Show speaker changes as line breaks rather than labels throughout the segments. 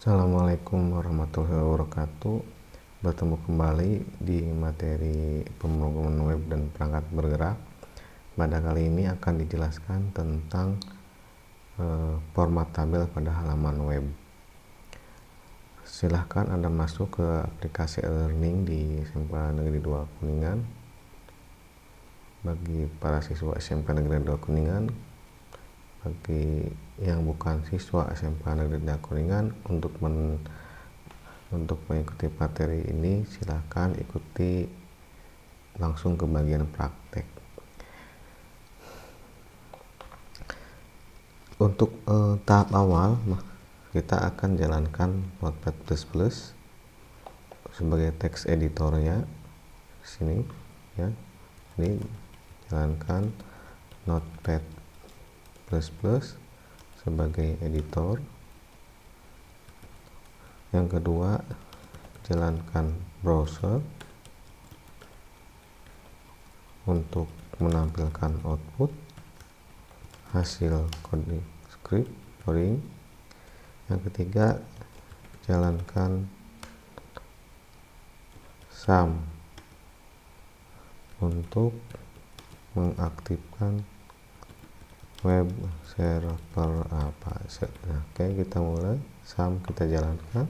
Assalamualaikum warahmatullahi wabarakatuh. Bertemu kembali di materi pemrograman web dan perangkat bergerak. Pada kali ini akan dijelaskan tentang format tabel pada halaman web. Silahkan Anda masuk ke aplikasi e-learning di SMK Negeri 2 Kuningan. Bagi para siswa SMK Negeri 2 Kuningan, bagi yang bukan siswa SMK Negeri 2 Kuningan, untuk mengikuti materi ini silakan ikuti langsung ke bagian praktek. Untuk tahap awal kita akan jalankan Notepad++ sebagai teks editornya sini ya. Ini jalankan Notepad++ sebagai editor. Yang kedua, jalankan browser untuk menampilkan output hasil coding script coding. Yang ketiga, jalankan sum untuk mengaktifkan web server apa. Oke, kita mulai. Sum kita jalankan.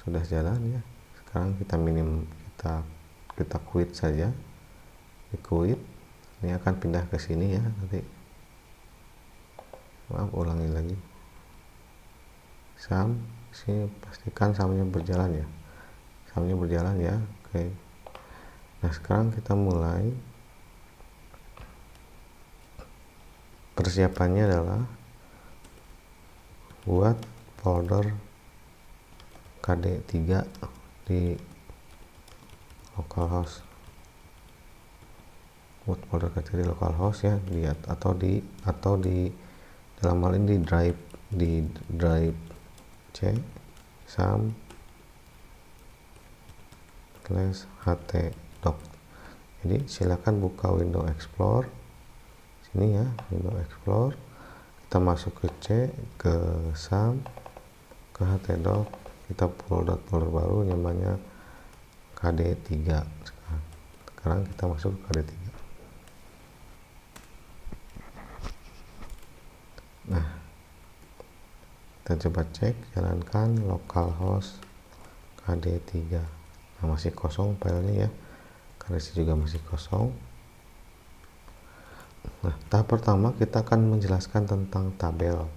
Sudah jalan ya. Sekarang kita quit saja. Di quit. Ini akan pindah ke sini ya nanti. Maaf, ulangi lagi. Sum, sini pastikan sumnya berjalan ya. Sumnya berjalan ya. Oke. Nah, sekarang kita mulai. Persiapannya adalah buat folder KD3 di localhost. Buat folder KD3 di localhost ya, atau di dalam hal ini di drive C sum /htdoc. Jadi silakan buka Windows Explorer sini ya, Windows Explorer. Kita masuk ke C, ke sum, ke htdoc. Kita folder baru namanya KD3. Sekarang kita masuk ke KD3. Nah, kita coba cek, jalankan localhost KD3. Nah, masih kosong filenya ya, karena juga masih kosong. Nah, tahap pertama kita akan menjelaskan tentang tabel.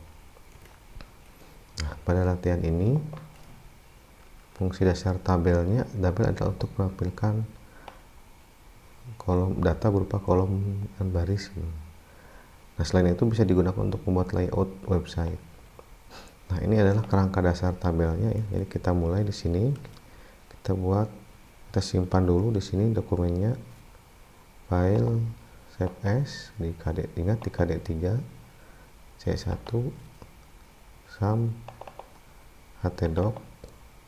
Nah, pada latihan ini fungsi dasar tabel adalah untuk menampilkan kolom data berupa kolom dan baris. Nah, selain itu bisa digunakan untuk membuat layout website. Nah, ini adalah kerangka dasar tabelnya ya. Jadi kita mulai di sini. Kita simpan dulu di sini dokumennya. File save as di KD3 C1 sum htdoc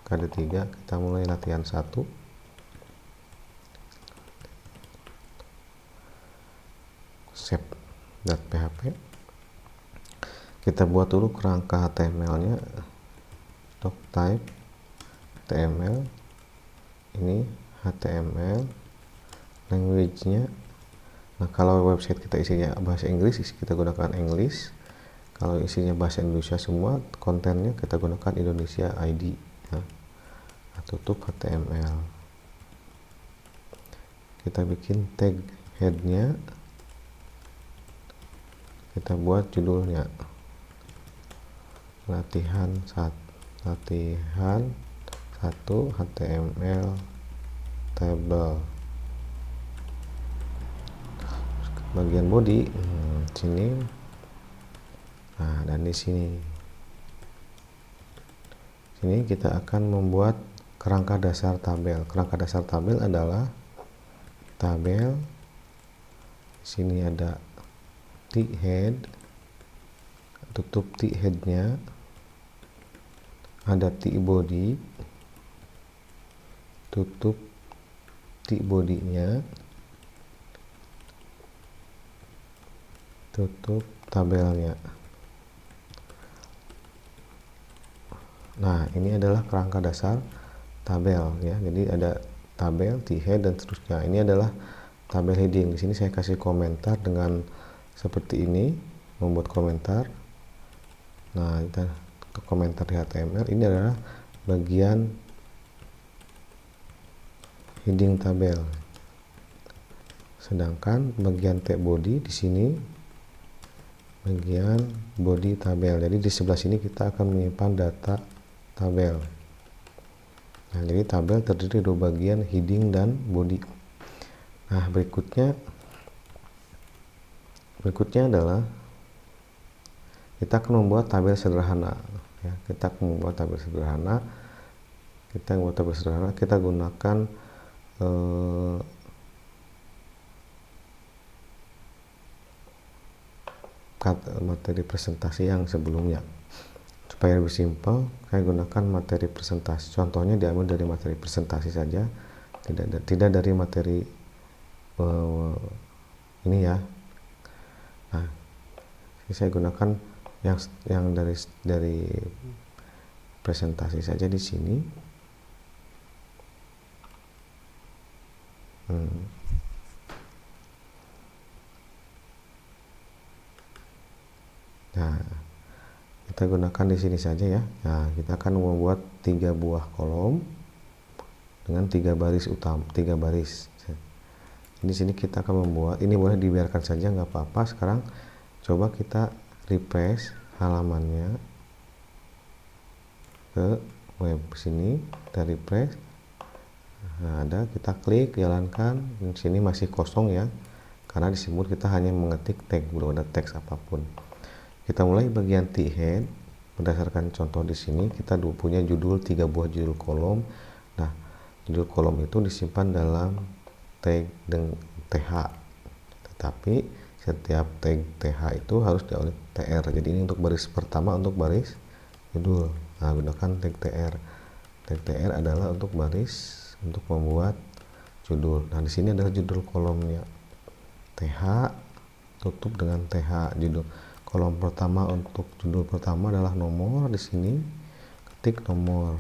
KD3. Kita mulai latihan 1. Save.php. Kita buat dulu kerangka HTML-nya. Doctype HTML. Ini HTML. Language-nya. Nah, kalau website kita isinya bahasa Inggris, kita gunakan English. Kalau isinya bahasa Indonesia semua, kontennya kita gunakan Indonesia ID ya. Nah, tutup HTML. Kita bikin tag head-nya. Kita buat judulnya latihan 1 HTML table. Bagian body sini. Nah, dan di sini kita akan membuat kerangka dasar tabel. Kerangka dasar tabel adalah tabel. Sini ada tick head, tutup tick headnya. Ada tick body, tutup tick bodinya, tutup tabelnya. Nah, ini adalah kerangka dasar tabel ya. Jadi ada tabel, T-head dan seterusnya. Ini adalah tabel heading. Di sini saya kasih komentar dengan seperti ini, membuat komentar. Nah, kita untuk komentar di HTML ini adalah bagian heading tabel. Sedangkan bagian tag body di sini bagian body tabel. Jadi di sebelah sini kita akan menyimpan data tabel. Nah, jadi tabel terdiri dari bagian heading dan body. Nah, berikutnya adalah kita akan membuat tabel sederhana ya. Kita membuat tabel sederhana. Kita gunakan materi presentasi yang sebelumnya. Supaya lebih simpel, saya gunakan materi presentasi. Contohnya diambil dari materi presentasi saja, tidak dari materi ini ya. Nah, saya gunakan yang dari presentasi saja di sini. Nah, kita gunakan di sini saja ya. Nah, kita akan membuat 3 buah kolom dengan 3 baris utama, 3 baris. Di sini kita akan membuat, ini boleh dibiarkan saja nggak apa-apa. Sekarang coba kita refresh halamannya ke web sini, kita refresh. Nah, ada, kita klik, jalankan. Di sini masih kosong ya, karena disebut kita hanya mengetik tag, belum ada teks apapun. Kita mulai bagian T-head. Berdasarkan contoh di sini, kita punya judul 3 buah judul kolom. Nah, judul kolom itu disimpan dalam tag dengan th. Tetapi setiap tag th itu harus diawali tr. Jadi ini untuk baris pertama, untuk baris judul. Nah, gunakan tag tr. Tag tr adalah untuk baris, untuk membuat judul. Nah, di sini adalah judul kolomnya. Th, tutup dengan th judul. Kolom pertama untuk judul pertama adalah nomor. Di sini ketik nomor.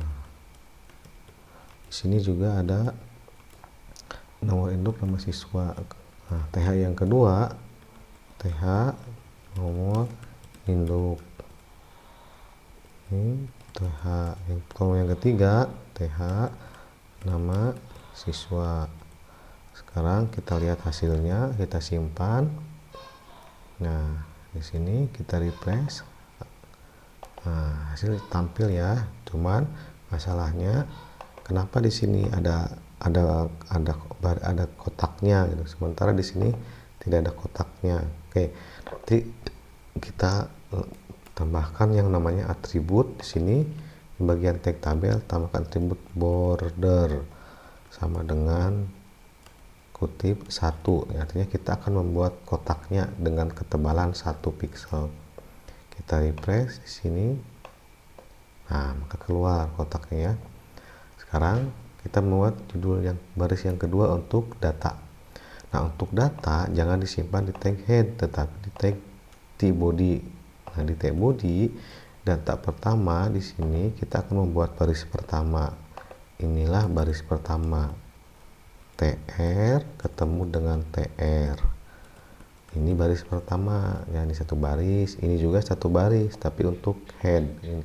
Di sini juga ada nomor induk, nama siswa. Nah, th yang kedua, th nomor induk. Ini th. Kolom yang ketiga, th nama siswa. Sekarang kita lihat hasilnya, kita simpan. Nah, di sini kita refresh. Nah, hasil tampil ya. Cuman masalahnya kenapa di sini ada kotaknya gitu, sementara di sini tidak ada kotaknya. Oke, nanti kita tambahkan yang namanya atribut. Di sini di bagian tag tabel tambahkan atribut border sama dengan kutip 1, artinya kita akan membuat kotaknya dengan ketebalan 1 pixel. Kita refresh di sini. Nah, maka keluar kotaknya ya. Sekarang kita membuat judul yang baris yang kedua untuk data. Nah, untuk data jangan disimpan di tag head, tetapi di tag T-body. Nah, di tag body data pertama di sini kita akan membuat baris pertama. Inilah baris pertama. TR ketemu dengan TR. Ini baris pertama, ya, ini satu baris, ini juga satu baris, tapi untuk head. Ini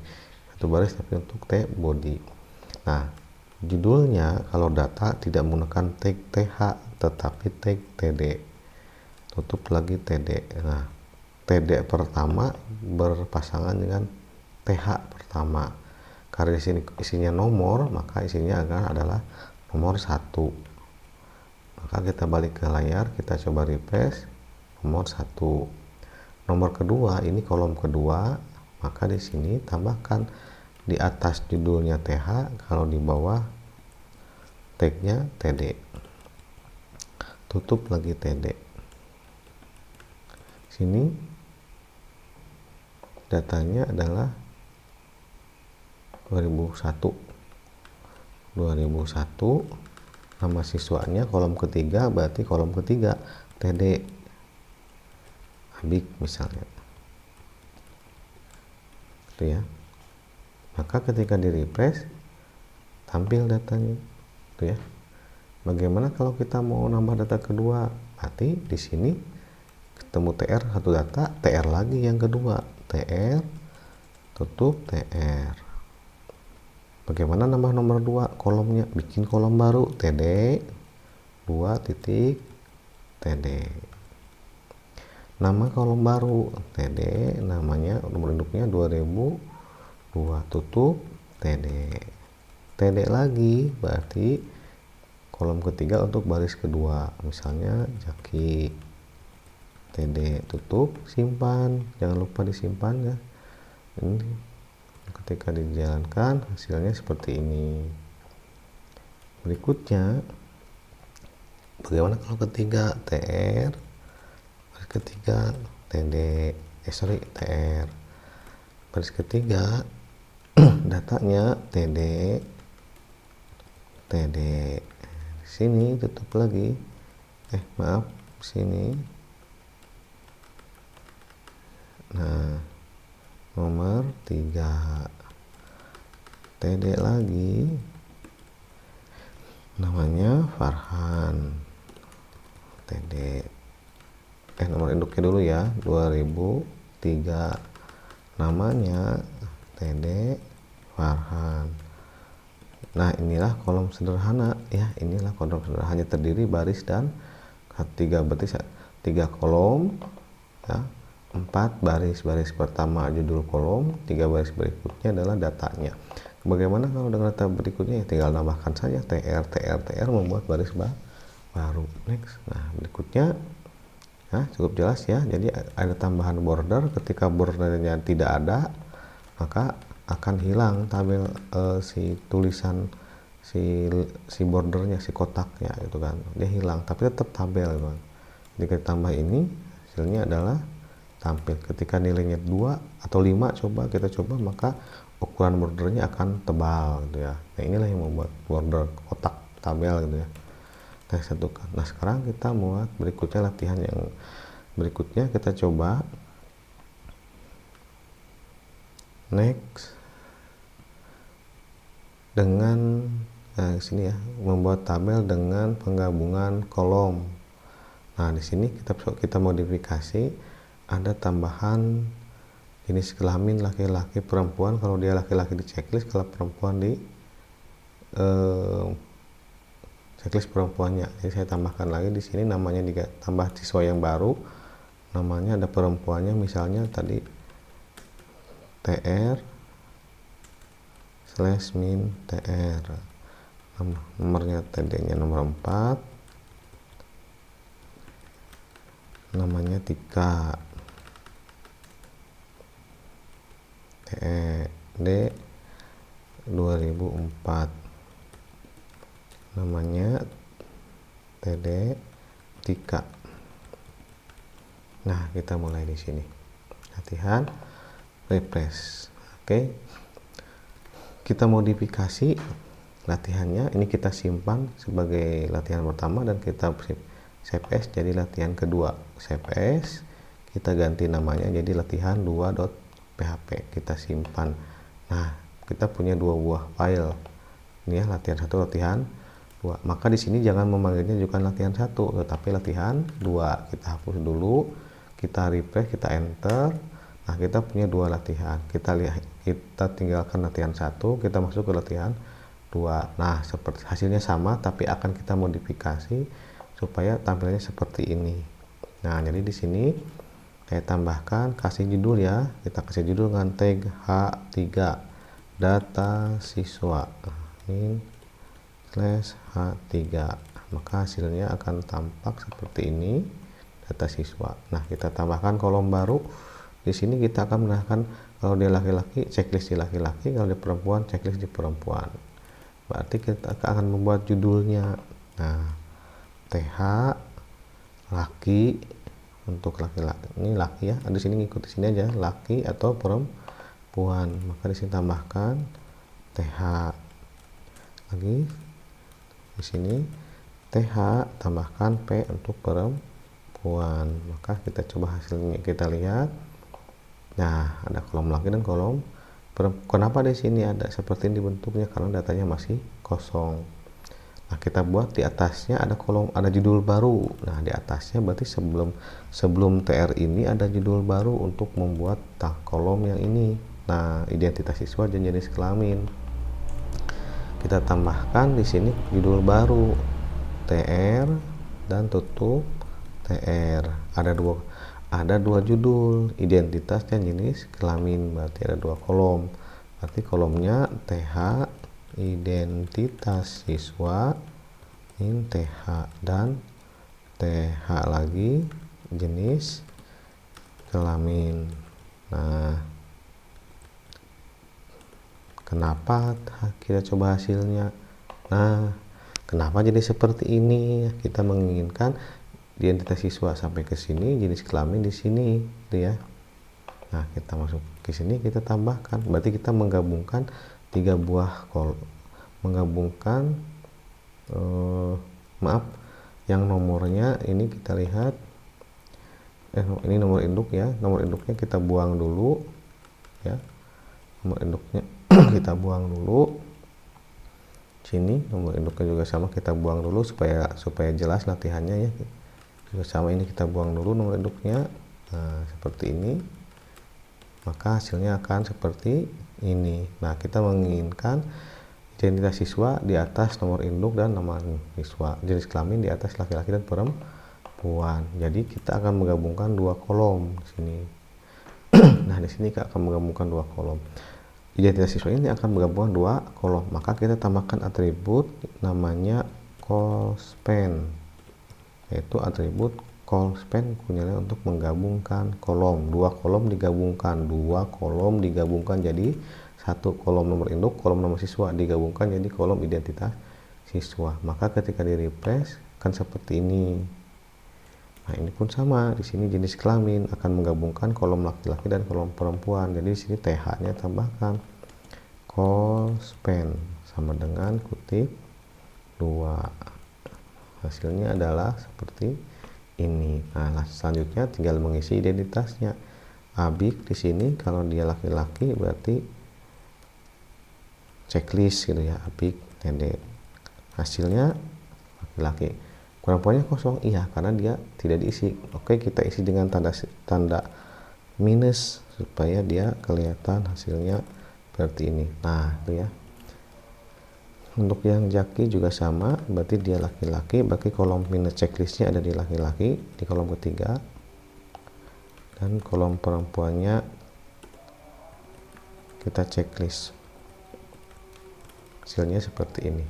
satu baris tapi untuk T body. Nah, judulnya kalau data tidak menggunakan tag TH tetapi tag TD. Tutup lagi TD. Nah, TD pertama berpasangan dengan TH pertama. Karena di sini isinya nomor, maka isinya adalah nomor 1. Maka kita balik ke layar, kita coba refresh. Nomor 1. Nomor kedua, ini kolom kedua, maka di sini tambahkan di atas judulnya TH, kalau di bawah tagnya TD. Tutup lagi TD. Sini datanya adalah 2001. Nama siswanya kolom ketiga, berarti kolom ketiga TD Abik misalnya. tuh ya. Maka ketika di refresh tampil datanya tuh ya. Bagaimana kalau kita mau nambah data kedua? Berarti di sini ketemu TR satu data, TR lagi yang kedua, TR tutup TR. Bagaimana nambah nomor 2 kolomnya? Bikin kolom baru, TD 2 titik TD. Nama kolom baru, TD, namanya nomor induknya 2002 tutup TD. TD lagi berarti kolom ketiga untuk baris kedua, misalnya Jaki. TD tutup, simpan, jangan lupa disimpan ya. Ini ketika dijalankan hasilnya seperti ini. Berikutnya bagaimana kalau ketiga? TR baris ketiga TD TR baris ketiga datanya TD di sini tutup lagi, maaf sini. Nah, nomor 3 TD lagi, namanya Farhan. TD nomor induknya dulu ya, 2003, namanya TD Farhan. Nah, inilah kolom sederhana ya, inilah kolom sederhana, hanya terdiri baris dan 3, berarti 3 kolom ya, 4 baris. Baris pertama judul kolom, 3 baris berikutnya adalah datanya. Bagaimana kalau dengan data berikutnya? Ya tinggal tambahkan saja TR membuat baris baru. Next. Nah, berikutnya cukup jelas ya. Jadi ada tambahan border. Ketika bordernya tidak ada, maka akan hilang tabel si tulisan si bordernya, si kotaknya gitu kan, dia hilang, tapi tetap tabel gitu kan. Jika ditambah ini hasilnya adalah tampil. Ketika nilainya 2 atau 5 kita coba, maka ukuran bordernya akan tebal gitu ya. Nah, inilah yang membuat border kotak tabel gitu ya. Nah, satukan. Nah, sekarang kita buat berikutnya, latihan yang berikutnya kita coba. Next, dengan sini ya, membuat tabel dengan penggabungan kolom. Nah, di sini kita modifikasi, ada tambahan jenis kelamin laki-laki perempuan. Kalau dia laki-laki di checklist, kalau perempuan di checklist perempuannya. Jadi saya tambahkan lagi di sini, namanya tambah siswa yang baru, namanya ada perempuannya, misalnya tadi TR/min TR, nomornya TD-nya nomor 4, namanya Tika, TD 2004, namanya TD Tika. Nah, kita mulai di sini latihan refresh. Oke, kita modifikasi latihannya, ini kita simpan sebagai latihan pertama dan kita save as jadi latihan kedua. Save as, kita ganti namanya jadi latihan 2.php, kita simpan. Nah, kita punya 2 buah file ini ya, latihan 1, latihan 2. Maka di sini jangan memanggilnya juga latihan 1, tetapi latihan 2. Kita hapus dulu, kita refresh, kita enter. Nah, kita punya 2 latihan. Kita tinggalkan latihan 1, kita masuk ke latihan 2. Nah, seperti hasilnya sama, tapi akan kita modifikasi supaya tampilannya seperti ini. Nah, jadi di sini saya tambahkan, kasih judul ya. Kita kasih judul dengan tag H3 data siswa /H3. Maka hasilnya akan tampak seperti ini, data siswa. Nah, kita tambahkan kolom baru. Di sini kita akan menambahkan, kalau dia laki-laki, checklist di laki-laki, kalau dia perempuan, checklist di perempuan. Berarti kita akan membuat judulnya. Nah, TH laki, untuk laki-laki, ini laki ya, di sini ngikut di sini aja, laki atau perempuan. Maka di sini tambahkan TH lagi, di sini TH tambahkan P untuk perempuan. Maka kita coba hasilnya, kita lihat. Nah, ada kolom laki dan kolom Kenapa di sini ada seperti ini bentuknya? Karena datanya masih kosong. Nah, kita buat di atasnya ada kolom, ada judul baru. Nah, di atasnya berarti sebelum TR ini ada judul baru untuk membuat kolom yang ini. Nah, identitas siswa dan jenis kelamin. Kita tambahkan di sini judul baru TR dan tutup TR. Ada dua judul, identitas dan jenis kelamin, berarti ada dua kolom. Berarti kolomnya TH identitas siswa, ini TH, dan TH lagi jenis kelamin. Nah, kenapa kita coba hasilnya? Nah, kenapa jadi seperti ini? Kita menginginkan identitas siswa sampai ke sini, jenis kelamin di sini, gitu ya. Nah, kita masuk ke sini, kita tambahkan. Berarti kita menggabungkan tiga buah menggabungkan yang nomornya ini kita lihat. Ini nomor induk ya. Nomor induknya kita buang dulu, ya. Nomor induknya kita buang dulu. Sini nomor induknya juga sama, kita buang dulu supaya jelas latihannya ya. Sama ini kita buang dulu nomor induknya. Nah, seperti ini, maka hasilnya akan seperti ini. Nah, kita menginginkan identitas siswa di atas nomor induk dan nama siswa, jenis kelamin di atas laki-laki dan perempuan. Jadi kita akan menggabungkan dua kolom di sini. Nah, di sini kita akan menggabungkan dua kolom. Identitas siswa ini akan menggabungkan dua kolom, maka kita tambahkan atribut namanya callSpan, yaitu atribut callSpan gunanya untuk menggabungkan kolom. Dua kolom digabungkan jadi satu kolom nomor induk, kolom nomor siswa digabungkan jadi kolom identitas siswa. Maka ketika di refresh akan seperti ini. Nah, ini pun sama, di sini jenis kelamin akan menggabungkan kolom laki-laki dan kolom perempuan. Jadi di sini TH-nya tambahkan callSpan sama dengan kutip 2. Hasilnya adalah seperti ini. Nah, selanjutnya tinggal mengisi identitasnya. Abik di sini kalau dia laki-laki berarti checklist gitu ya, Abik Dede. Hasilnya laki-laki. Perempuannya kosong, iya karena dia tidak diisi. Oke, kita isi dengan tanda minus supaya dia kelihatan hasilnya seperti ini. Nah, itu ya. Untuk yang Jaki juga sama, berarti dia laki-laki, berarti kolom minus checklistnya ada di laki-laki di kolom ketiga, dan kolom perempuannya kita checklist. Hasilnya seperti ini.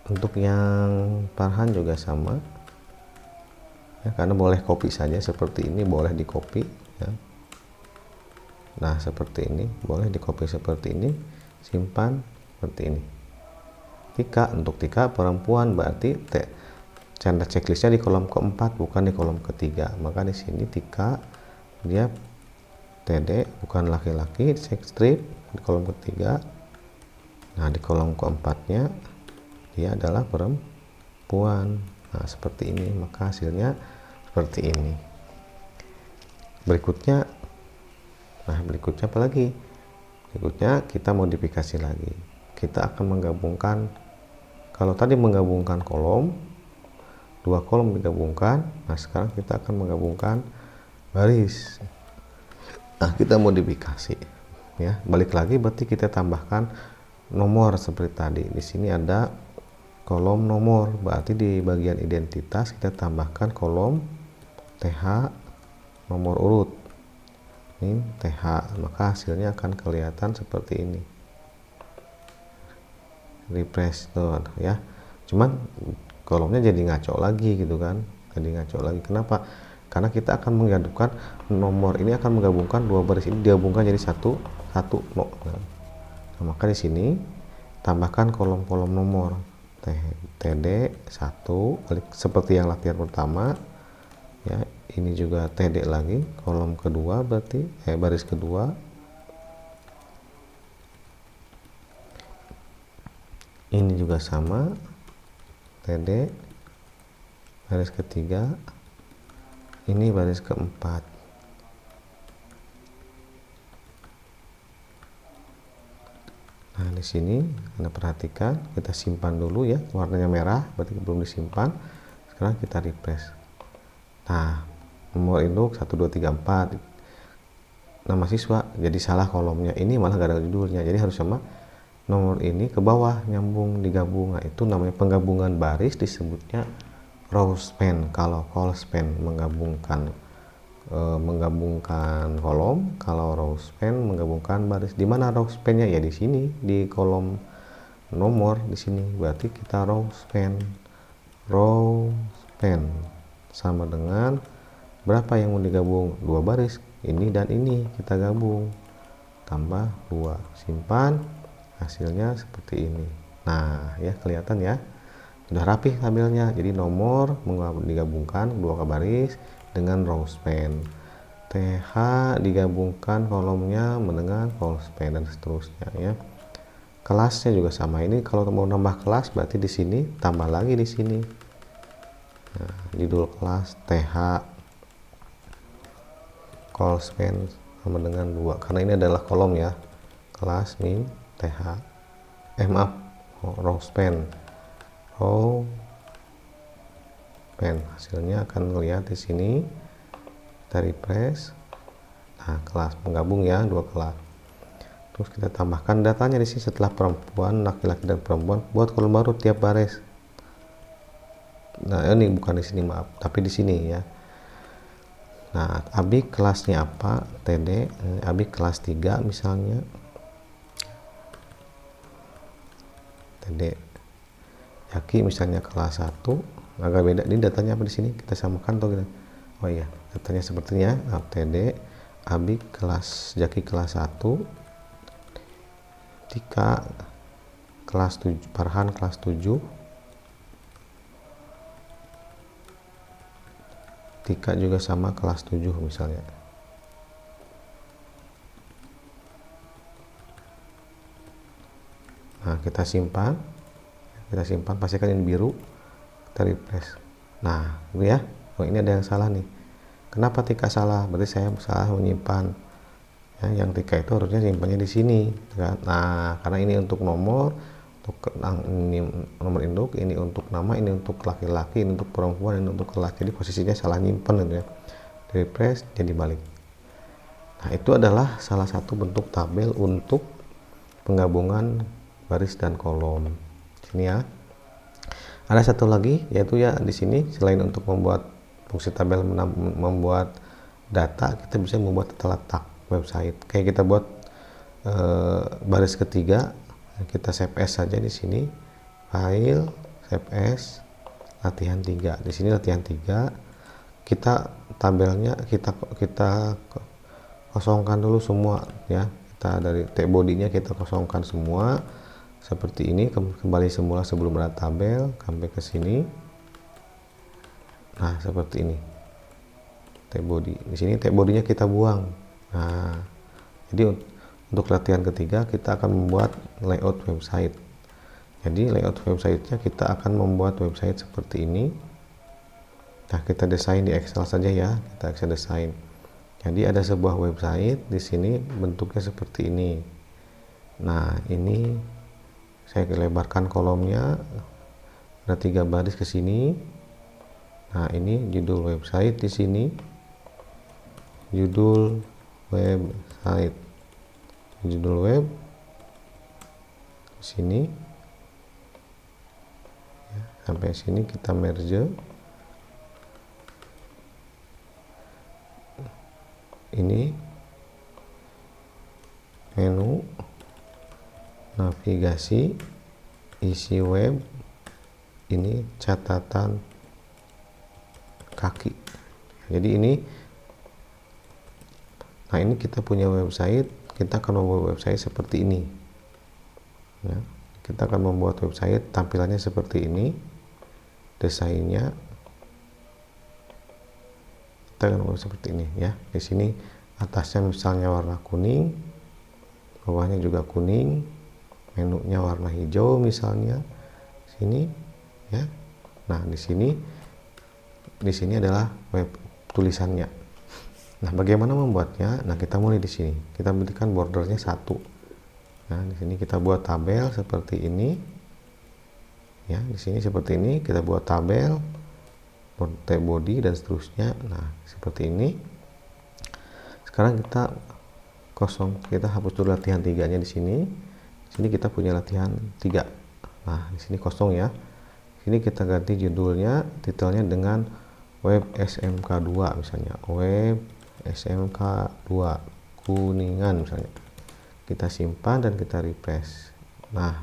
Untuk yang Farhan juga sama, ya, karena boleh copy saja seperti ini, boleh di copy ya. Nah, seperti ini boleh di copy seperti ini, simpan seperti ini. Untuk Tika perempuan berarti tanda checklistnya di kolom keempat bukan di kolom ketiga. Maka di sini Tika dia TD bukan laki-laki, check strip di kolom ketiga. Nah, di kolom keempatnya dia adalah perempuan. Nah, seperti ini, maka hasilnya seperti ini. Berikutnya apa lagi? Berikutnya kita modifikasi lagi. Kita akan menggabungkan, kalau tadi menggabungkan kolom, dua kolom digabungkan. Nah, sekarang kita akan menggabungkan baris. Nah, kita modifikasi ya, balik lagi berarti kita tambahkan nomor seperti tadi. Di sini ada kolom nomor, berarti di bagian identitas kita tambahkan kolom TH nomor urut. Ini TH, maka hasilnya akan kelihatan seperti ini. Refresh tuh ya, cuman kolomnya jadi ngaco lagi gitu kan, kenapa? Karena kita akan menggabungkan nomor ini, akan menggabungkan dua baris ini digabungkan jadi satu. Nah, maka di sini tambahkan kolom-kolom nomor TD 1 seperti yang latihan pertama ya. Ini juga TD lagi, kolom kedua berarti baris kedua. Ini juga sama, TD baris ketiga, ini baris keempat. di sini Anda perhatikan, kita simpan dulu ya, warnanya merah berarti belum disimpan. Sekarang kita refresh. Nah, nomor induk 1234 nama siswa, jadi salah kolomnya, ini malah gak ada judulnya, jadi harus sama nomor ini ke bawah nyambung digabung. Nah, itu namanya penggabungan baris, disebutnya row span. Kalau call span menggabungkan kolom, kalau row span menggabungkan baris. Di mana row span-nya? Ya di sini, di kolom nomor di sini. Berarti kita row span sama dengan berapa yang mau digabung? 2 baris, ini dan ini kita gabung, tambah 2, simpan, hasilnya seperti ini. Nah ya, kelihatan ya, sudah rapih tabelnya. Jadi nomor digabungkan 2 baris dengan row span, TH digabungkan kolomnya dengan call span, dan seterusnya ya. Kelasnya juga sama. Ini kalau mau nambah kelas berarti di sini tambah lagi di sini. Nah, judul kelas TH call span sama dengan 2, karena ini adalah kolom ya, kelas min TH row span hasilnya akan lihat di sini. Kita refresh. Nah, kelas menggabung ya, 2 kelas. Terus kita tambahkan datanya di sini setelah perempuan, laki-laki dan perempuan, buat kolom baru tiap baris. Nah, ini bukan di sini, maaf, tapi di sini ya. Nah, Abi kelasnya apa? TD, Abi kelas 3 misalnya. TD. Yaki misalnya kelas 1, agak beda. Ini datanya apa di sini? Kita samakan tuh gitu. Oh iya, datanya sepertinya TD, Abi kelas Jaki kelas 1, Tika kelas 7, Farhan kelas 7, Tika juga sama kelas 7 misalnya. Nah, kita simpan, pastikan ini biru, kita refresh. Nah, itu ya. Oh, ini ada yang salah nih. Kenapa Tika salah? Berarti saya salah menyimpan. Ya, yang Tika itu harusnya simpannya di sini, kan? Nah, karena ini untuk nomor, ini nomor induk, ini untuk nama, ini untuk laki-laki, ini untuk perempuan, ini untuk laki. Jadi posisinya salah nyimpan gitu ya. Refresh jadi balik. Nah, itu adalah salah satu bentuk tabel untuk penggabungan baris dan kolom. Sini ya. Ada satu lagi, yaitu ya di sini selain untuk membuat fungsi tabel, membuat data, kita bisa membuat tata letak website. Kayak kita buat baris ketiga, kita save as saja di sini, file, save as, latihan 3. Di sini latihan 3, kita tabelnya kita kosongkan dulu semua ya. Kita dari tag body-nya kita kosongkan semua seperti ini, kembali semula sebelum ada tabel, sampai ke sini. Nah, seperti ini. Tag body. Di sini tag body-nya kita buang. Nah, jadi untuk latihan ketiga kita akan membuat layout website. Jadi layout website-nya kita akan membuat website seperti ini. Nah, kita desain di Excel saja ya. Kita Excel desain. Jadi ada sebuah website di sini bentuknya seperti ini. Nah, ini saya lebarkan kolomnya. Ada 3 baris ke sini. Nah, ini judul website di sini. Judul website. Judul web di sini. Ya, sampai sini kita merge. Ini menu navigasi, isi web, ini catatan kaki. Jadi ini, nah ini kita punya website, kita akan membuat website seperti ini ya. Kita akan membuat website tampilannya seperti ini, desainnya kita akan membuat seperti ini ya. Di sini atasnya misalnya warna kuning, bawahnya juga kuning, menunya warna hijau misalnya sini ya. Nah, di sini adalah web tulisannya. Nah, bagaimana membuatnya? Nah, kita mulai di sini. Kita berikan bordernya 1. Nah, di sini kita buat tabel seperti ini. Ya, di sini seperti ini kita buat tabel body dan seterusnya. Nah, seperti ini. Sekarang kita kosong, kita hapus dulu latihan 3-nya di sini. Di sini kita punya latihan 3. Nah, di sini kosong ya. Ini kita ganti judulnya, titelnya dengan web SMK 2 misalnya, web SMK 2 Kuningan misalnya. Kita simpan dan kita refresh. Nah,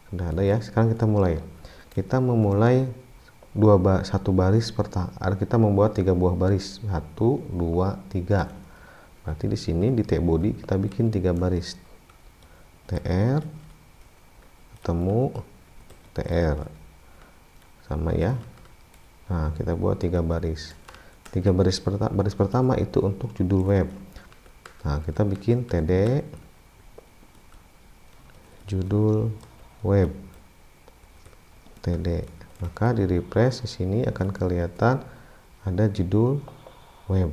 sudah ada ya. Sekarang kita mulai. Kita memulai satu baris kita membuat 3 buah baris, 1 2 3. Berarti di sini di T-body kita bikin 3 baris, TR ketemu TR sama ya. Nah, kita buat 3 baris. 3 baris pertama itu untuk judul web. Nah, kita bikin TD judul web TD. Maka di refresh di sini akan kelihatan ada judul web.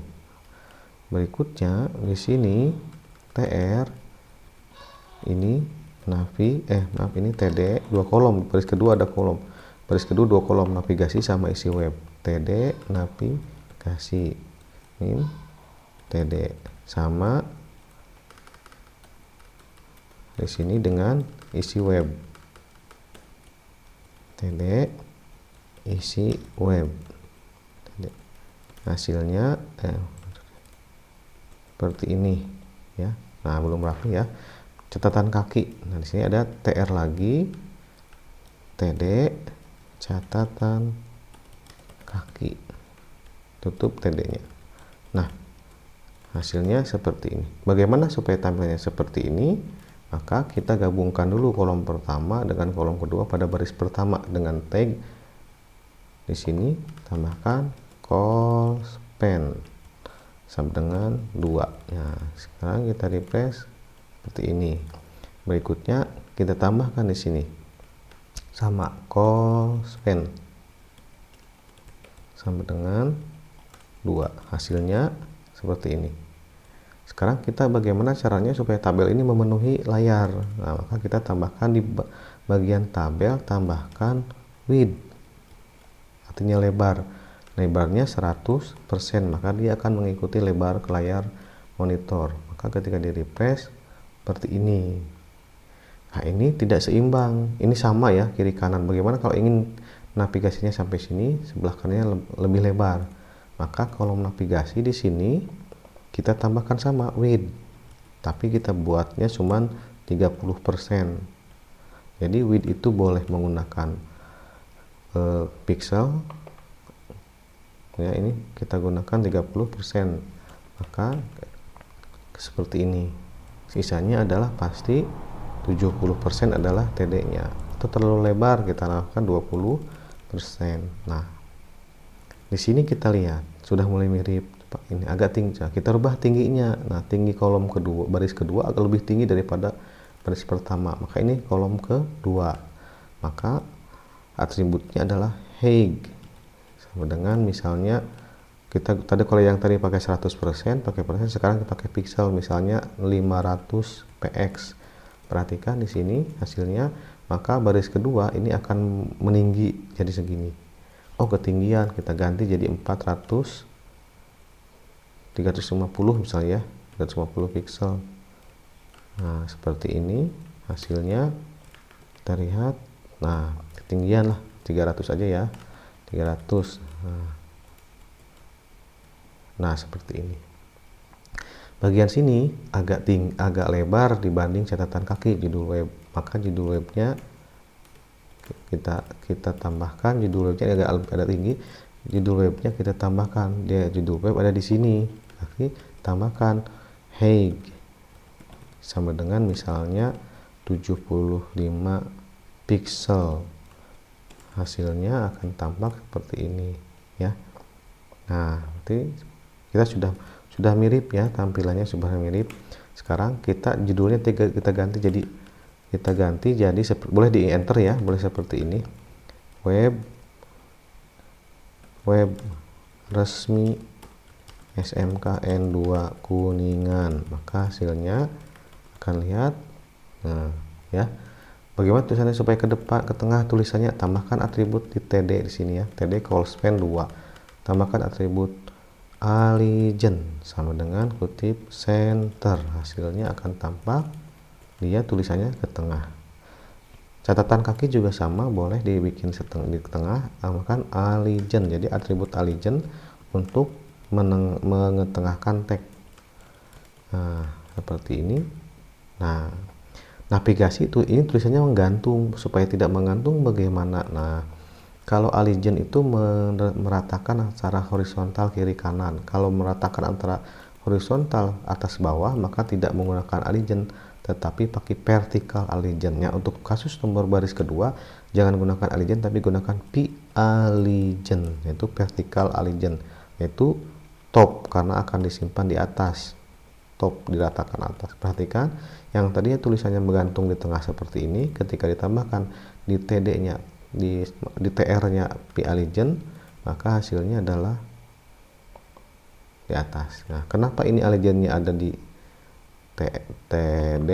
Berikutnya di sini TR ini ini TD 2 kolom, baris kedua ada kolom. Baris kedua 2 kolom, navigasi sama isi web. TD navigasi. Ini TD sama di sini dengan isi web. TD isi web. TD. Hasilnya seperti ini ya. Nah, belum rapi ya. Catatan kaki. Nah, di sini ada TR lagi. TD catatan kaki, tutup TD-nya. Nah, hasilnya seperti ini. Bagaimana supaya tampilnya seperti ini? Maka kita gabungkan dulu kolom pertama dengan kolom kedua pada baris pertama dengan tag di sini, tambahkan call span sama dengan 2. Nah, sekarang kita refresh seperti ini. Berikutnya kita tambahkan di sini sama call span sama dengan 2. Hasilnya seperti ini. Sekarang kita bagaimana caranya supaya tabel ini memenuhi layar. Nah, maka kita tambahkan di bagian tabel, tambahkan width, artinya lebar. Lebarnya 100%, maka dia akan mengikuti lebar ke layar monitor. Maka ketika di refresh seperti ini. Nah, ini tidak seimbang. Ini sama ya, kiri kanan. Bagaimana kalau ingin navigasinya sampai sini, sebelah kanannya lebih lebar? Maka kolom navigasi di sini kita tambahkan sama width, tapi kita buatnya cuman 30%. Jadi width itu boleh menggunakan pixel. Ya, ini kita gunakan 30%. Maka seperti ini. Sisanya adalah pasti 70% adalah TD-nya. Itu terlalu lebar, kita lakukan 20%. Nah, di sini kita lihat sudah mulai mirip. Ini agak tinggi. Kita rubah tingginya. Nah, tinggi kolom kedua, baris kedua agak lebih tinggi daripada baris pertama. Maka ini kolom kedua. Maka atributnya adalah height. Sama dengan misalnya kita tadi kalau yang tadi pakai 100%, pakai persen, sekarang kita pakai pixel misalnya 500 px. Perhatikan di sini hasilnya, maka baris kedua ini akan meninggi jadi segini. Oh, ketinggian kita ganti jadi 350 misalnya ya, 350 pixel. Nah, seperti ini hasilnya. Kita lihat. Nah, ketinggian lah 300 aja ya, 300. Nah, seperti ini. Bagian sini agak lebar dibanding catatan kaki judul web. Maka judul webnya kita tambahkan, judul webnya agak tinggi. Judul webnya kita tambahkan, dia judul web ada di sini. Tapi tambahkan height sama dengan misalnya 75 pixel. Hasilnya akan tampak seperti ini ya. Nah, nanti kita sudah mirip ya, tampilannya sudah mirip. Sekarang kita judulnya kita ganti jadi boleh di enter ya, boleh seperti ini, web resmi SMKN 2 Kuningan. Maka hasilnya akan lihat Nah, ya. Bagaimana tulisannya supaya ke depan, ke tengah tulisannya? Tambahkan atribut di TD di sini ya. TD call span 2. Tambahkan atribut allegiance sama dengan kutip center. Hasilnya akan tampak dia tulisannya ke tengah. Catatan kaki juga sama, boleh dibikin di tengah. Tambahkan allegiance. Jadi atribut allegiance untuk mengetengahkan tag. Nah, seperti ini. Nah, navigasi itu ini tulisannya menggantung, supaya tidak menggantung bagaimana? Nah, kalau allegiance itu meratakan antara horizontal kiri kanan. Kalau meratakan antara horizontal atas bawah, maka tidak menggunakan allegiance, tetapi pakai vertical allegiance. Ya, untuk kasus nomor baris kedua jangan gunakan allegiance tapi gunakan p allegiance, yaitu vertical allegiance, yaitu top karena akan disimpan di atas. Top diratakan atas. Perhatikan yang tadinya tulisannya menggantung di tengah seperti ini, ketika ditambahkan di TD-nya di TR-nya p allegiance, maka hasilnya adalah di atas. Nah, kenapa ini allegiance-nya ada di TD?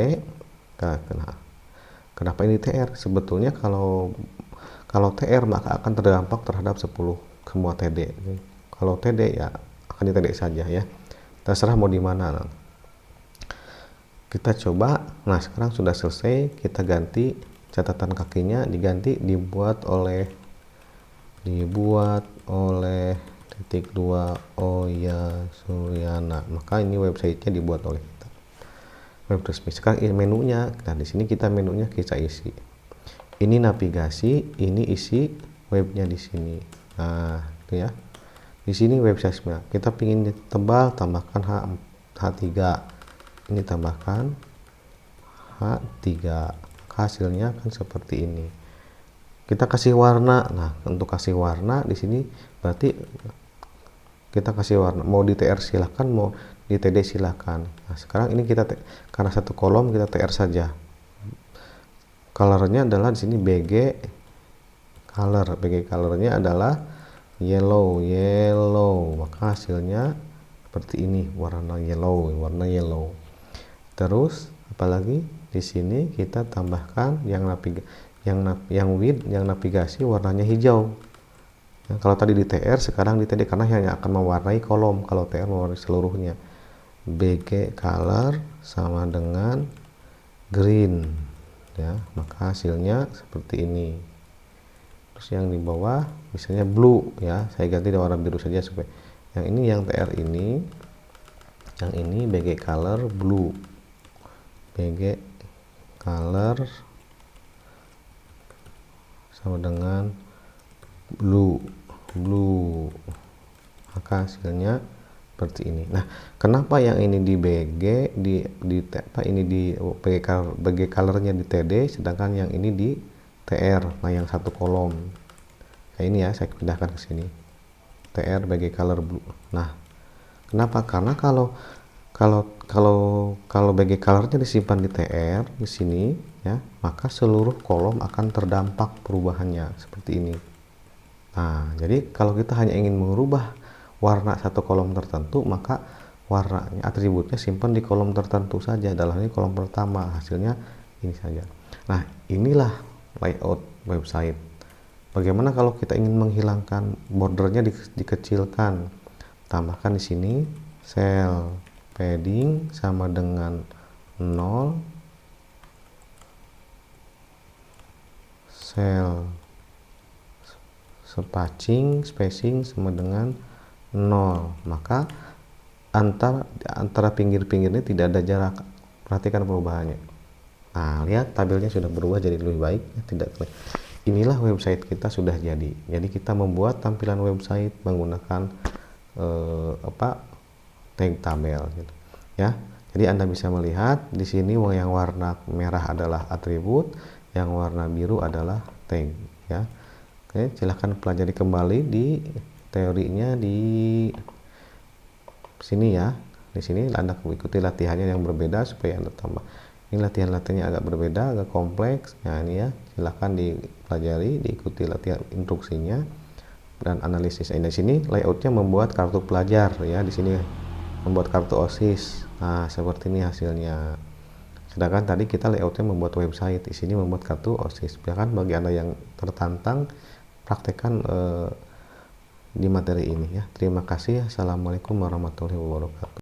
Kenapa ini TR? Sebetulnya kalau TR maka akan terdampak terhadap 10 semua TD. Kalau TD ya akan di TD saja ya. Terserah mau di mana. Nah, kita coba. Nah, sekarang sudah selesai, kita ganti catatan kakinya, dibuat oleh titik 2 Oya Suryana. Maka ini websitenya dibuat oleh kita, web resmi. Sekarang ini menunya. Nah, di sini kita menunya kita isi. Ini navigasi, ini isi webnya di sini. Nah, itu ya. Di sini website kita pingin tebal, tambahkan H3. Ini tambahkan H3, hasilnya akan seperti ini. Kita kasih warna. Nah, untuk kasih warna di sini berarti kita kasih warna, mau di TR silahkan, mau di TD silahkan. Nah, sekarang ini kita karena satu kolom kita TR saja. Colornya adalah di sini BG color. BG colornya adalah yellow, maka hasilnya seperti ini, warna yellow. Terus apalagi di sini kita tambahkan yang navigasi warnanya hijau. Nah, kalau tadi di TR, sekarang di TD karena hanya akan mewarnai kolom. Kalau TR mewarnai seluruhnya. BG color sama dengan green ya, maka hasilnya seperti ini. Terus yang di bawah misalnya blue ya, saya ganti warna biru saja supaya yang ini, yang TR ini, yang ini BG color blue. BG color sama dengan blue, maka hasilnya seperti ini. Nah, kenapa yang ini di BG ini di BG colornya di TD, sedangkan yang ini di TR, nah yang satu kolom. Nah, ini ya saya pindahkan ke sini. TR BG color blue. Nah, kenapa? Karena kalau BG colornya disimpan di TR di sini ya, maka seluruh kolom akan terdampak perubahannya seperti ini. Nah, jadi kalau kita hanya ingin mengubah warna satu kolom tertentu, maka warnanya, atributnya simpan di kolom tertentu saja. Dalam ini kolom pertama, hasilnya ini saja. Nah, inilah layout website. Bagaimana kalau kita ingin menghilangkan bordernya, dikecilkan? Tambahkan di sini cell padding sama dengan 0, cell spacing sama dengan 0, maka antara pinggir-pinggirnya tidak ada jarak. Perhatikan perubahannya. Nah, lihat tabelnya sudah berubah jadi lebih baik ya, tidak. Inilah website kita sudah jadi. Jadi kita membuat tampilan website menggunakan tag tabel gitu ya. Jadi Anda bisa melihat di sini yang warna merah adalah atribut, yang warna biru adalah tag ya. Oke, silahkan pelajari kembali di teorinya di sini ya. Di sini Anda ikuti latihannya yang berbeda supaya Anda tambah. Ini latihannya agak berbeda, agak kompleks. Nah, ini ya, silahkan dipelajari, diikuti latihan instruksinya dan analisis. Di sini layoutnya membuat kartu pelajar ya. Di sini membuat kartu OSIS. Nah, seperti ini hasilnya. Sedangkan tadi kita layoutnya membuat website, di sini membuat kartu OSIS. Silakan bagi Anda yang tertantang, praktekkan di materi ini ya. Terima kasih. Assalamualaikum warahmatullahi wabarakatuh.